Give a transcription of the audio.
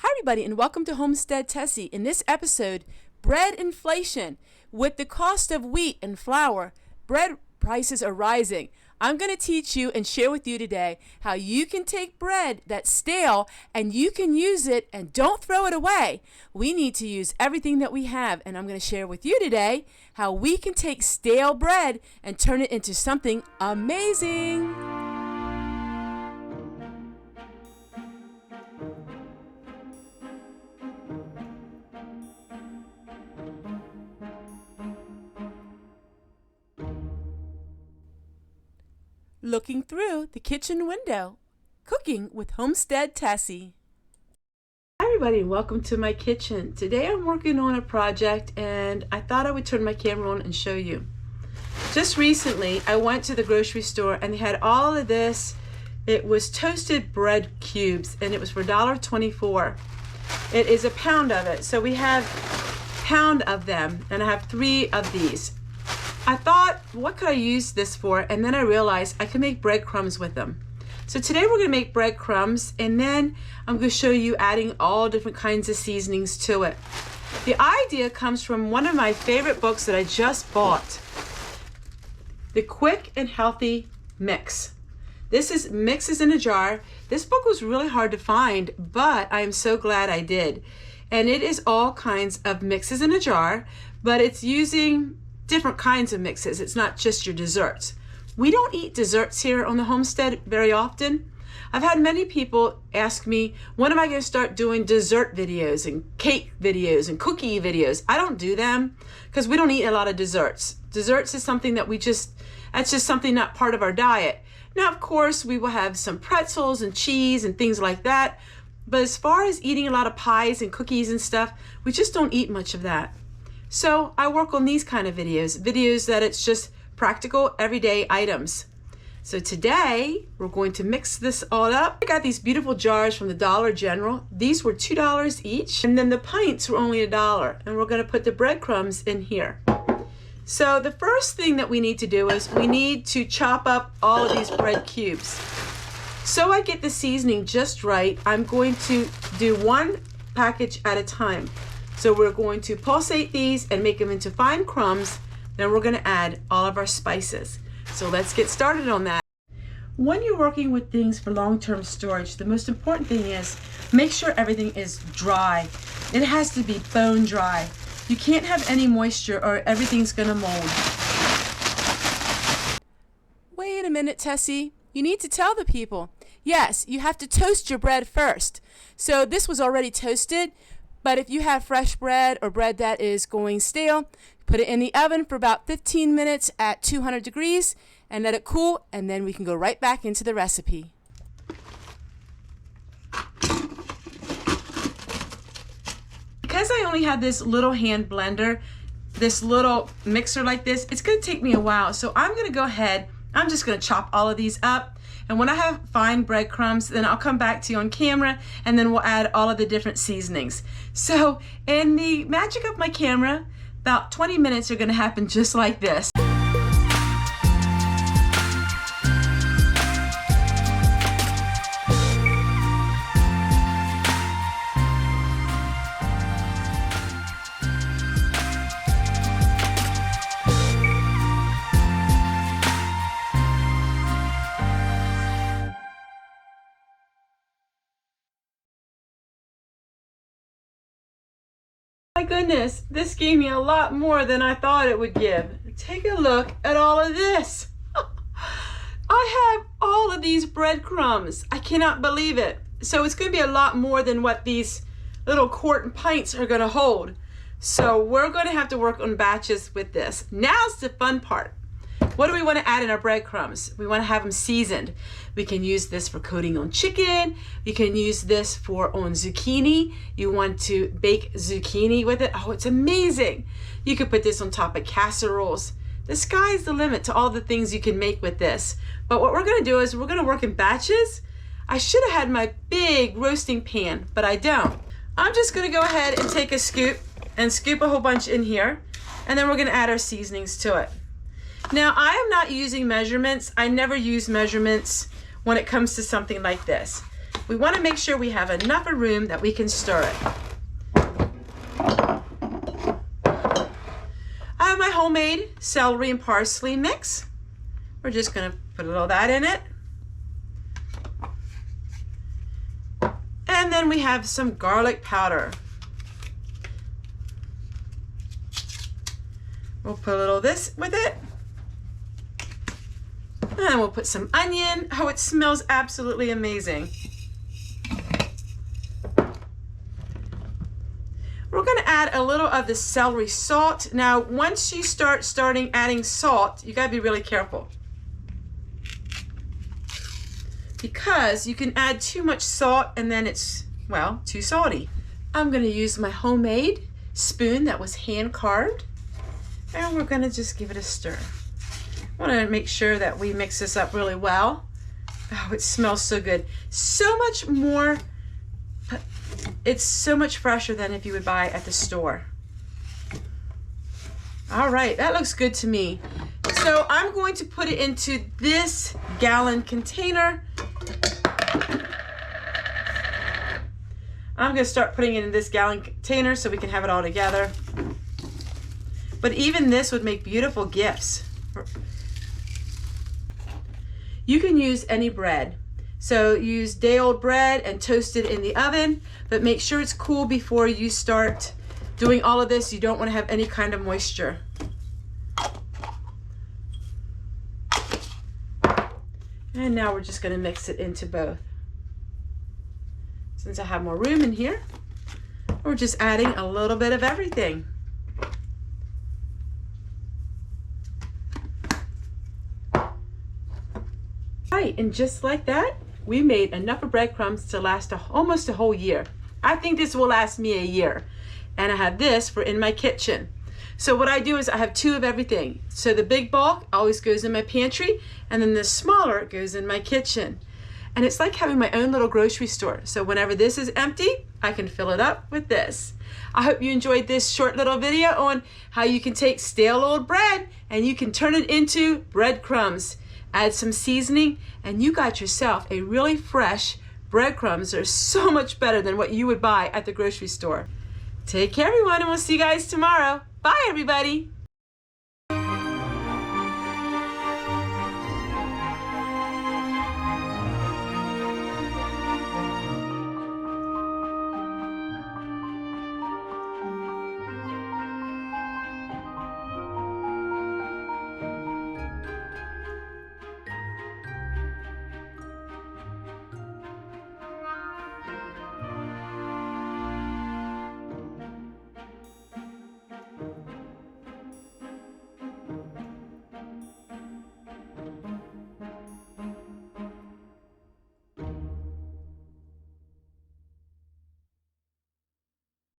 Hi everybody and welcome to Homestead Tessie. In this episode, bread inflation. With the cost of wheat and flour, bread prices are rising. I'm going to teach you and share with you today how you can take bread that's stale and you can use it and don't throw it away. We need to use everything that we have, and I'm going to share with you today how we can take stale bread and turn it into something amazing. Looking through the kitchen window, cooking with Homestead Tessie. Hi everybody and welcome to my kitchen. Today I'm working on a project and I thought I would turn my camera on and show you. Just recently I went to the grocery store and they had all of this. It was toasted bread cubes and it was for $1.24. It is a pound of it. So we have a pound of them and I have 3 of these. I thought, what could I use this for? And then I realized I could make breadcrumbs with them. So today we're going to make breadcrumbs, and then I'm going to show you adding all different kinds of seasonings to it. The idea comes from one of my favorite books that I just bought, The Quick and Healthy Mix. This is Mixes in a Jar. This book was really hard to find, but I am so glad I did. And it is all kinds of mixes in a jar, but it's using different kinds of mixes. It's not just your desserts. We don't eat desserts here on the homestead very often. I've had many people ask me, when am I going to start doing dessert videos and cake videos and cookie videos? I don't do them because we don't eat a lot of desserts. Desserts is something that that's just something not part of our diet. Now, of course, we will have some pretzels and cheese and things like that. But as far as eating a lot of pies and cookies and stuff, we just don't eat much of that. So I work on these kind of videos that it's just practical everyday items. So today we're going to mix this all up. I got these beautiful jars from the Dollar General. These were $2 each, and then the pints were only $1. And we're going to put the breadcrumbs in here. So the first thing that we need to do is we need to chop up all of these bread cubes. So I get the seasoning just right, I'm going to do one package at a time. So we're going to pulsate these and make them into fine crumbs. Then we're going to add all of our spices. So let's get started on that. When you're working with things for long-term storage, the most important thing is make sure everything is dry. It has to be bone dry. You can't have any moisture or everything's going to mold. Wait a minute, Tessie. You need to tell the people. Yes, you have to toast your bread first. So this was already toasted. But if you have fresh bread or bread that is going stale, put it in the oven for about 15 minutes at 200 degrees and let it cool, and then we can go right back into the recipe. Because I only have this little hand blender, this little mixer like this, it's going to take me a while. So I'm going to go ahead, I'm just going to chop all of these up. And when I have fine breadcrumbs, then I'll come back to you on camera and then we'll add all of the different seasonings. So in the magic of my camera, about 20 minutes are going to happen just like this. My goodness, this gave me a lot more than I thought it would give. Take a look at all of this. I have all of these breadcrumbs. I cannot believe it. So it's going to be a lot more than what these little quart and pints are going to hold. So we're going to have to work on batches with this. Now's the fun part. What do we want to add in our breadcrumbs? We want to have them seasoned. We can use this for coating on chicken. You can use this for on zucchini. You want to bake zucchini with it. Oh, it's amazing. You could put this on top of casseroles. The sky's the limit to all the things you can make with this. But what we're going to do is we're going to work in batches. I should have had my big roasting pan, but I don't. I'm just going to go ahead and take a scoop and scoop a whole bunch in here. And then we're going to add our seasonings to it. Now, I am not using measurements. I never use measurements when it comes to something like this. we want to make sure we have enough of room that we can stir it. I have my homemade celery and parsley mix. We're just going to put a little of that in it. And then we have some garlic powder. We'll put a little of this with it. And we'll put some onion. Oh, it smells absolutely amazing. We're going to add a little of the celery salt. Now, once you start adding salt, you got to be really careful, because you can add too much salt and then it's, well, too salty. I'm going to use my homemade spoon that was hand carved, and we're going to just give it a stir. I want to make sure that we mix this up really well. Oh, it smells so good. So much more, it's so much fresher than if you would buy at the store. All right, that looks good to me. So I'm going to put it into this gallon container. I'm going to start putting it in this gallon container so we can have it all together. But even this would make beautiful gifts. You can use any bread. So use day-old bread and toast it in the oven, but make sure it's cool before you start doing all of this. You don't want to have any kind of moisture. And now we're just going to mix it into both. Since I have more room in here, we're just adding a little bit of everything. Right, and just like that, we made enough of breadcrumbs to last almost a whole year. I think this will last me a year. And I have this for in my kitchen. So what I do is I have two of everything. So the big bulk always goes in my pantry, and then the smaller goes in my kitchen. And it's like having my own little grocery store. So whenever this is empty, I can fill it up with this. I hope you enjoyed this short little video on how you can take stale old bread and you can turn it into breadcrumbs. Add some seasoning and you got yourself a really fresh breadcrumbs. They're so much better than what you would buy at the grocery store. Take care, everyone, and we'll see you guys tomorrow. Bye, everybody.